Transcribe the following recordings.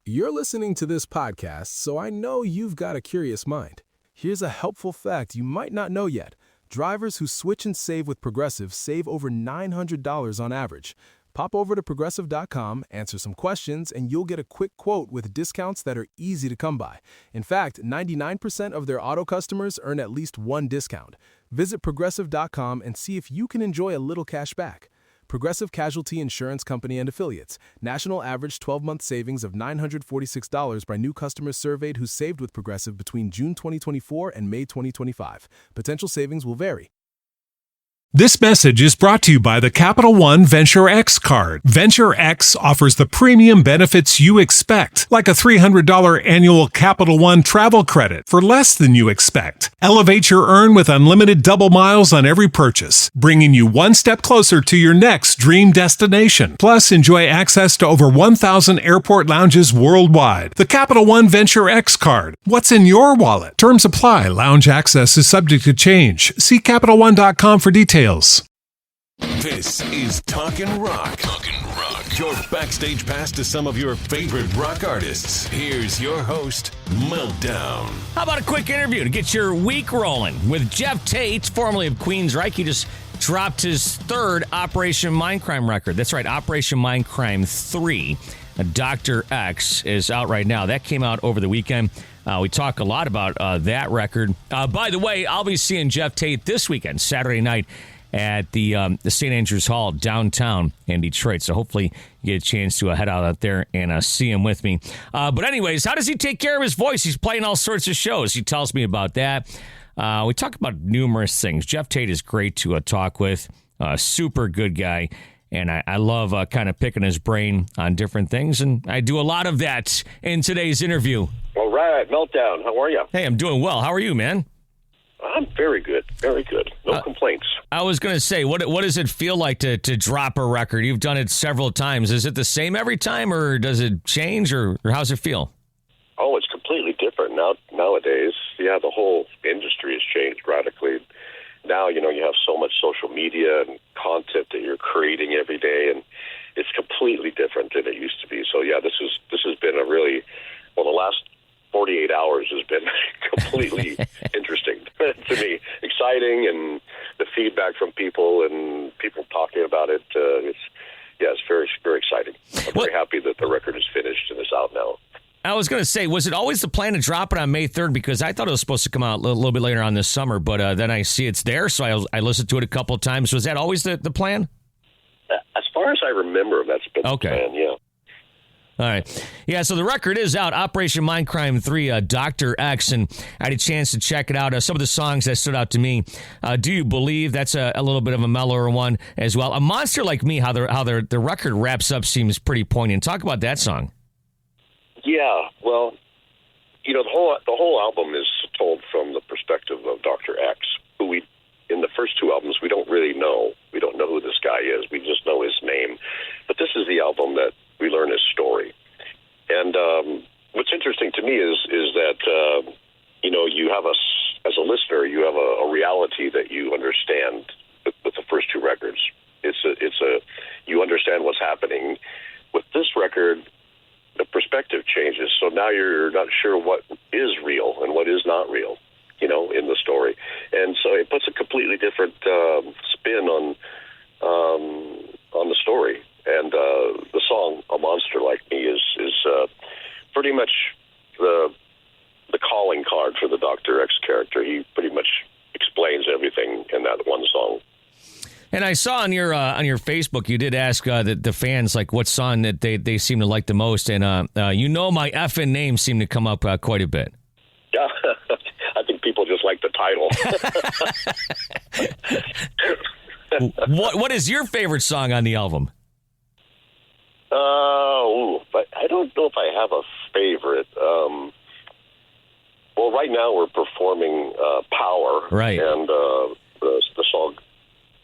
You're listening to this podcast, so I know you've got a curious mind. Here's a helpful fact you might not know yet. Drivers who switch and save with Progressive save over $900 on average. Pop over to Progressive.com, answer some questions, and you'll get a quick quote with discounts that are easy to come by. In fact, 99% of their auto customers earn at least one discount. Visit Progressive.com and see if you can enjoy a little cash back. Progressive Casualty Insurance Company and Affiliates. National average 12-month savings of $946 by new customers surveyed who saved with Progressive between June 2024 and May 2025. Potential savings will vary. This message is brought to you by the Capital One Venture X card. Venture X offers the premium benefits you expect, like a $300 annual Capital One travel credit for less than you expect. Elevate your earn with unlimited double miles on every purchase, bringing you one step closer to your next dream destination. Plus, enjoy access to over 1,000 airport lounges worldwide. The Capital One Venture X card. What's in your wallet? Terms apply. Lounge access is subject to change. See CapitalOne.com for details. This is Talkin' Rock. Your backstage pass to some of your favorite rock artists. Here's your host, Meltdown. How about a quick interview to get your week rolling with Geoff Tate, formerly of Queensryche. He just dropped his third Operation Mindcrime record. That's right, Operation Mindcrime 3. Dr. X is out right now. That came out over the weekend. We talk a lot about that record. By the way, I'll be seeing Geoff Tate this weekend, Saturday night, at the St. Andrews Hall downtown in Detroit. So hopefully you get a chance to head out there and see him with me. But anyways, how does he take care of his voice? He's playing all sorts of shows. He tells me about that. We talk about numerous things. Geoff Tate is great to talk with. Super good guy. And I love kind of picking his brain on different things. And I do a lot of that in today's interview. All right, Meltdown. How are you? Hey, I'm doing well. How are you, man? I'm very good. Very good. No complaints. I was going to say, what does it feel like to drop a record? You've done it several times. Is it the same every time, or does it change, or how's it feel? Oh, it's completely different nowadays. Yeah, the whole industry has changed radically. Now, you have so much social media and content that you're creating every day, and it's completely different than it used to be. So, yeah, this has been a really, the last 48 hours has been completely interesting to me, exciting, and the feedback from people and people talking about it. It's very, very exciting. I'm very happy that the record is finished and is out now. I was going to say, was it always the plan to drop it on May 3rd? Because I thought it was supposed to come out a little bit later on this summer, but then I see it's there, so I listened to it a couple of times. Was that always the plan? As far as I remember, that's been the plan, yeah. All right. Yeah, so the record is out, Operation Mindcrime 3, Dr. X, and I had a chance to check it out. Some of the songs that stood out to me, Do You Believe? That's a little bit of a mellower one as well. A Monster Like Me, how the record wraps up seems pretty poignant. Talk about that song. Yeah, well, the whole album is told from the perspective of Dr. X, who in the first two albums, we don't really know. We don't know who this guy is. We just know his name. But this is the album that we learn his story. And what's interesting to me is that, you have as a listener, you have a reality that you understand with the first two records. You understand what's happening. With this record, the perspective changes. So now you're not sure what is real and what is not real, in the story. And so it puts a completely different spin on the story. And the song "A Monster Like Me" is pretty much the calling card for the Dr. X character. He pretty much explains everything in that one song. And I saw on your Facebook, you did ask the fans like what song that they seem to like the most, and my effing name seemed to come up quite a bit. Yeah, I think people just like the title. What is your favorite song on the album? But I don't know if I have a favorite. Well, right now we're performing "Power," right, and the song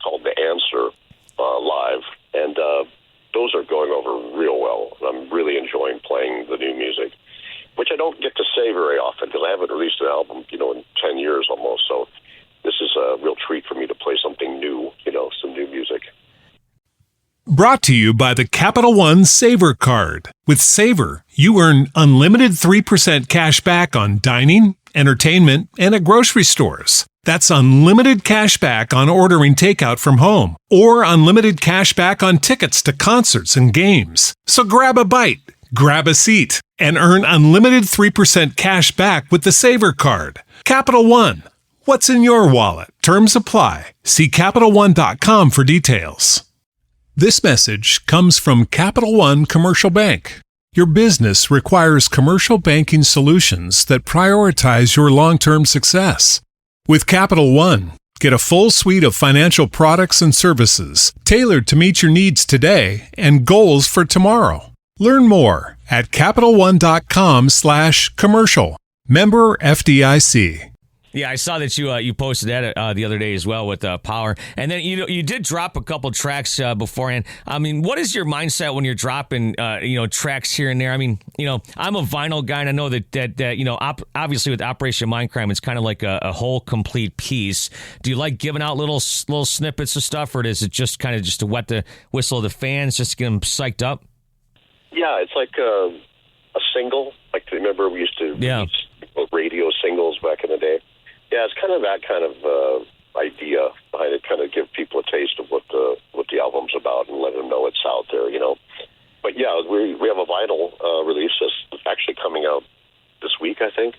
called "The Answer" live, and those are going over real well. I'm really enjoying playing the new music, which I don't get to say very often because I haven't released an album, in 10 years almost. So this is a real treat for me to play something new, some new music. Brought to you by the Capital One Saver Card. With Savor, you earn unlimited 3% cash back on dining, entertainment, and at grocery stores. That's unlimited cash back on ordering takeout from home, or unlimited cash back on tickets to concerts and games. So grab a bite, grab a seat, and earn unlimited 3% cash back with the Savor card. Capital One. What's in your wallet? Terms apply. See CapitalOne.com for details. This message comes from Capital One Commercial Bank. Your business requires commercial banking solutions that prioritize your long-term success. With Capital One, get a full suite of financial products and services tailored to meet your needs today and goals for tomorrow. Learn more at CapitalOne.com/commercial. Member FDIC. Yeah, I saw that you posted that the other day as well with Power, and then you did drop a couple tracks beforehand. I mean, what is your mindset when you're dropping tracks here and there? I mean, I'm a vinyl guy, and I know that obviously with Operation Mindcrime, it's kind of like a whole complete piece. Do you like giving out little snippets of stuff, or is it just kind of just to wet the whistle of the fans, just to get them psyched up? Yeah, it's like a single. Like, remember we used to release radio singles back in the day? Yeah, it's kind of that kind of idea behind it, kind of give people a taste of what the album's about and let them know it's out there, But yeah, we have a vinyl release that's actually coming out this week, I think,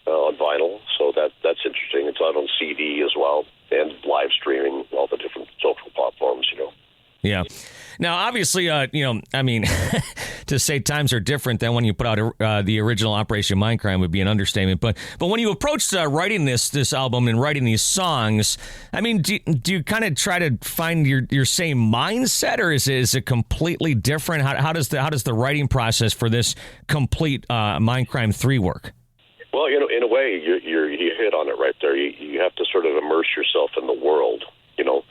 on vinyl. So that's interesting. It's out on CD as well and live streaming all the different social platforms, Yeah. Now, obviously, to say times are different than when you put out the original Operation Mindcrime would be an understatement. But when you approached writing this album and writing these songs, I mean, do you kind of try to find your same mindset, or is it completely different? How does the writing process for this complete Mindcrime 3 work? Well, in a way, you hit on it right there. You have to sort of immerse yourself in the world, the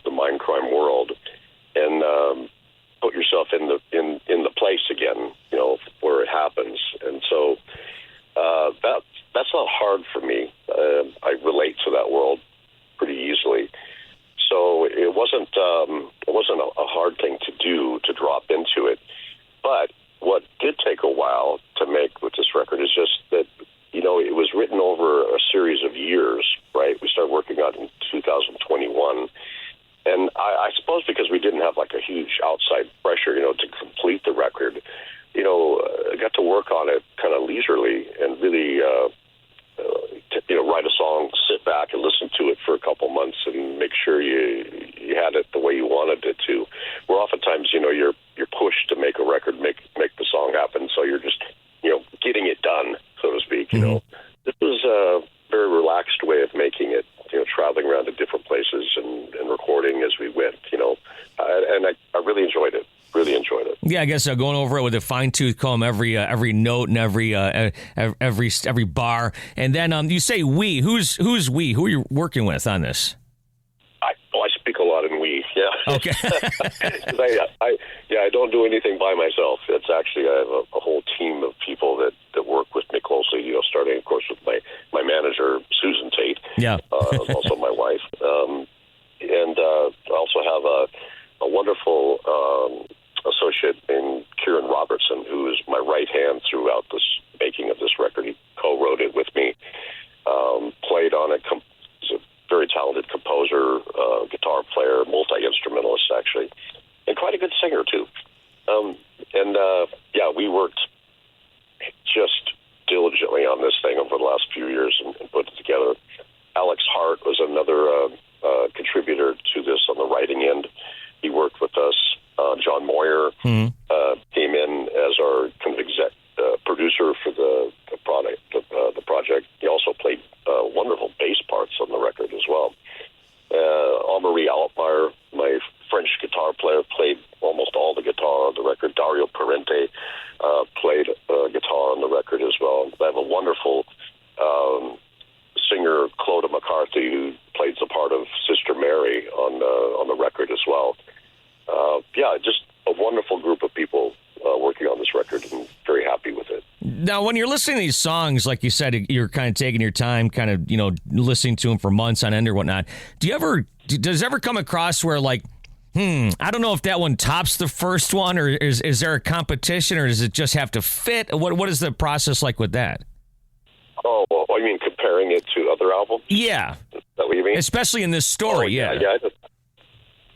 Mindcrime world. And put yourself in the place again, where it happens. And so that's not hard for me. I relate to that world pretty easily. So it wasn't a hard thing to do to drop into it. But what did take a while to make with this record is just that it was written over a series of years. Right, we started working on it in 2021. And I suppose because we didn't have like a huge outside pressure, to complete the record, I got to work on it kind of leisurely and really, write a song, sit back and listen to it for a couple months and make sure you had it the way you wanted it to. Where oftentimes, you're pushed to make a record, make the song happen. So you're just, getting it done, so to speak, This was a very relaxed way of making it. Traveling around to different places and recording as we went, and I really enjoyed it. Really enjoyed it. Yeah, I guess going over it with a fine-tooth comb, every note and every bar, and then you say we. Who's we? Who are you working with on this? I speak a lot in we. Yeah. Okay. I don't do anything by myself. It's actually I have a whole team of people that work with me closely. Starting of course with my manager Susan Tate. Yeah. Also my wife, and I also have a wonderful associate named Kieran Robertson, who is my right hand throughout this making of this record. He co-wrote it with me, played on it. He's a very talented composer, guitar player, multi-instrumentalist actually, and quite a good singer too. We worked just diligently on this thing over the last few years and put it together. Alex Hart was another contributor to this on the writing end. He worked with us. John Moyer came in as our kind of producer for the project. He also played wonderful bass parts on the record as well. Anne-Marie Altmaier, my French guitar player, played almost all the guitar on the record. Dario Parente played guitar on the record as well. I have a wonderful singer, Clodagh McCarthy, who plays the part of Sister Mary on the record as well. Just a wonderful group of people working on this record, and very happy with it. Now, when you're listening to these songs, like you said, you're kind of taking your time, kind of, listening to them for months on end or whatnot. Does it ever come across where, like, I don't know if that one tops the first one, or is there a competition, or does it just have to fit? What is the process like with that? Oh, well, you mean comparing it to other albums? Yeah. Is that what you mean? Especially in this story, yeah.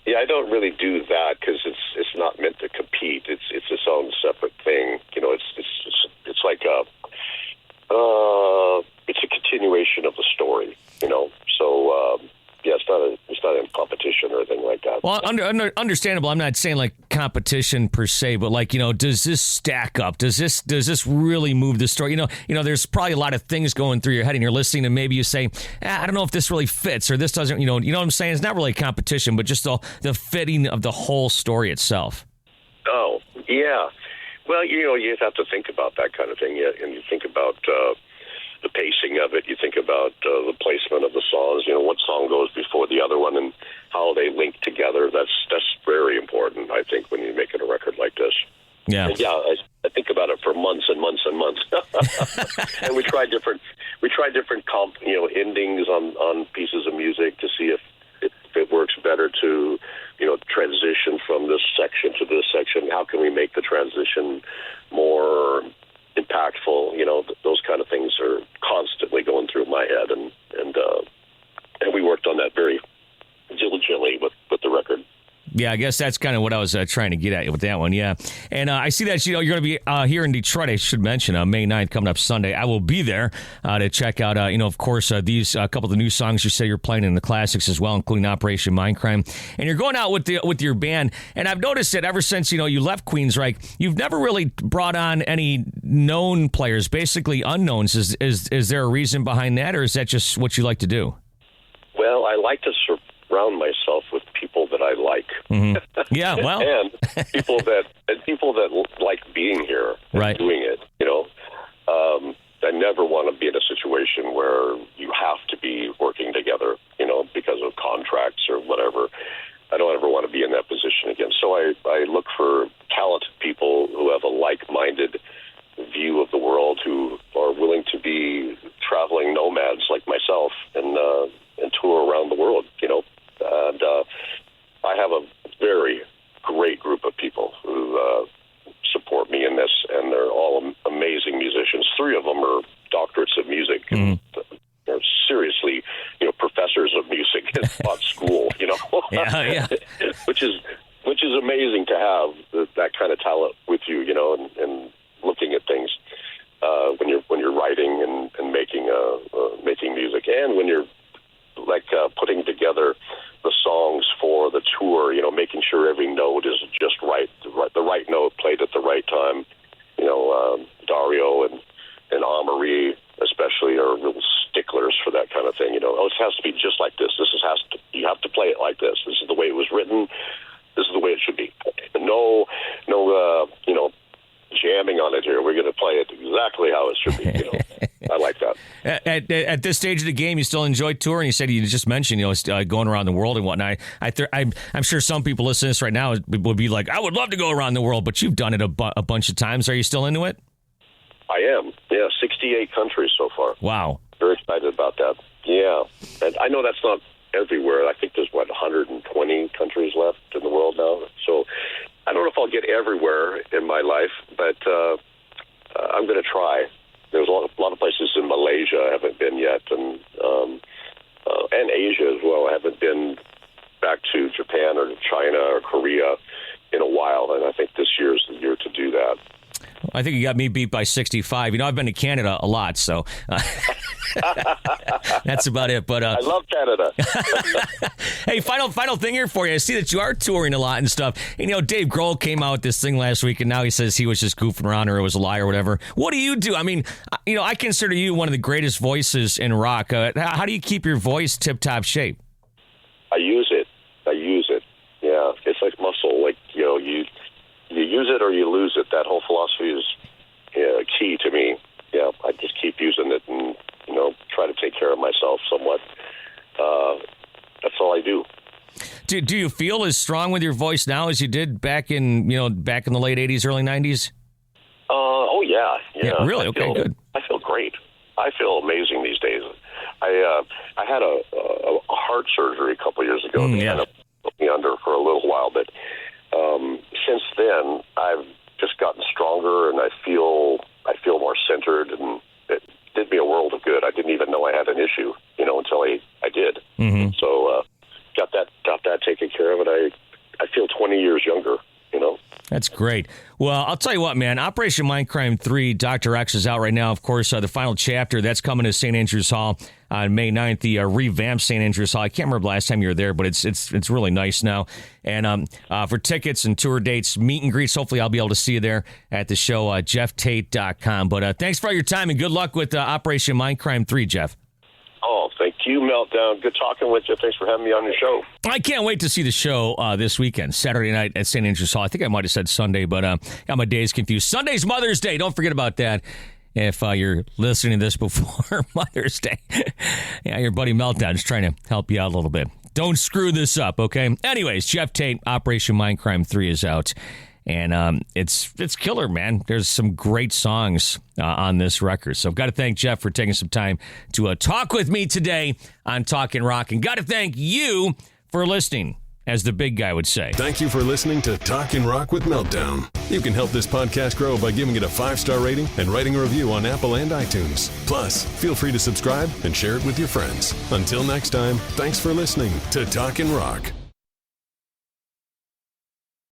I don't really do that because it's not meant to compete. It's its own separate thing. You know, it's like it's a continuation of the story. You know, so it's not in competition or anything like that. Well, understandable. I'm not saying like competition per se, but like, you know, does this stack up? Does this really move the story? You know, there's probably a lot of things going through your head and you're listening and maybe you say, I don't know if this really fits or this doesn't, you know what I'm saying? It's not really a competition, but just the fitting of the whole story itself. Oh, yeah. Well, you know, you have to think about that kind of thing. Yeah, and you think about the pacing of it. You think about the placement of the songs. You know, what song goes before the other one and how they link together. That's very important, I think, when you're making a record like this. Yeah. And I think about it for months and months and months. And we tried different endings on pieces of music to see if it works better to, you know, transition from this section to this section. How can we make the transition more impactful? You know, those kind of things are constantly going through my head, and we worked on that very diligently with the record. Yeah, I guess that's kind of what I was trying to get at with that one, yeah. And I see that, you know, you're going to be here in Detroit, I should mention, May 9th, coming up Sunday. I will be there to check out, you know, of course, these couple of the new songs you say you're playing in the classics as well, including Operation Mindcrime. And you're going out with your band. And I've noticed that ever since, you know, you left Queensryche, you've never really brought on any known players, basically unknowns. Is there a reason behind that, or is that just what you like to do? Well, I like to surround myself with people that I like. Mm-hmm. Yeah, well, and people that like being here and right. doing it. You know, I never want to be in a situation where you have to be working together. You know, because of contracts or whatever. I don't ever want to be in that position again. So I look for talented people who have a like-minded view of the world, who are willing to be traveling nomads like myself and tour around the world. You know. And I have a very great group of people who support me in this, and they're all amazing musicians. 3 of them are doctorates of music. Mm-hmm. They're seriously, you know, professors of music at school. You know, yeah. which is amazing to have that kind of talent with you. You know, and looking at things when you're writing and making music, and when you're like putting together the songs for the tour, you know, making sure every note is just right, the right note played at the right time. You know, Dario and Anne-Marie especially are real sticklers for that kind of thing. You know, it has to be just like this. You have to play it like this. This is the way it was written. This is the way it should be. No, you know, jamming on it here. We're going to play it exactly how it should be. You know, I like that. At this stage of the game, you still enjoy touring. You said you just mentioned, you know, going around the world and whatnot. I'm sure some people listening to this right now would be like, I would love to go around the world, but you've done it a bunch of times. Are you still into it? I am. Yeah, 68 countries so far. Wow. Very excited about that. Yeah, and I know that's not everywhere. I think there's 120 countries left in the world now. So I don't know if I'll get everywhere in my life, but I'm going to try. There's a lot of places in Malaysia I haven't been yet, and Asia as well. I haven't been back to Japan or China or Korea in a while, and I think this year is the year to do that. I think you got me beat by 65. You know, I've been to Canada a lot, so that's about it. But I love Canada. Hey, final thing here for you. I see that you are touring a lot and stuff. And, you know, Dave Grohl came out with this thing last week, and now he says he was just goofing around or it was a lie or whatever. What do you do? I mean, you know, I consider you one of the greatest voices in rock. How do you keep your voice tip-top shape? I use it. Yeah, it's like muscle. Like, you know, you use it or you lose it. That whole philosophy is key to me. Yeah, I just keep using it and, you know, try to take care of myself somewhat. That's all I do. Do you feel as strong with your voice now as you did back in the late 80s, early 90s? Oh, yeah. Really? Okay, good. I feel great. I feel amazing these days. I had a heart surgery a couple of years ago. Yeah. Kind of me under for a little while. But since then, I've just gotten stronger, and I feel more centered, and it did me a world of good. I didn't even know I had an issue, until I did. Mm-hmm. So got that taken care of, and I feel 20 years younger. That's great. Well, I'll tell you what, man. Operation Mindcrime 3, Dr. X is out right now. Of course, the final chapter, that's coming to St. Andrews Hall on May 9th, the revamped St. Andrews Hall. I can't remember the last time you were there, but it's really nice now. And for tickets and tour dates, meet and greets, hopefully I'll be able to see you there at the show, JeffTate.com. But thanks for all your time, and good luck with Operation Mindcrime 3, Jeff. Oh, thank you, Meltdown. Good talking with you. Thanks for having me on your show. I can't wait to see the show this weekend, Saturday night at St. Andrews Hall. I think I might have said Sunday, but got my days confused. Sunday's Mother's Day. Don't forget about that if you're listening to this before Mother's Day. Yeah, your buddy Meltdown is trying to help you out a little bit. Don't screw this up, okay? Anyways, Jeff Tate, Operation Mindcrime 3 is out. And it's killer, man. There's some great songs on this record. So I've got to thank Jeff for taking some time to talk with me today on Talkin' Rock. And got to thank you for listening, as the big guy would say. Thank you for listening to Talkin' Rock with Meltdown. You can help this podcast grow by giving it a 5-star rating and writing a review on Apple and iTunes. Plus, feel free to subscribe and share it with your friends. Until next time, thanks for listening to Talkin' Rock.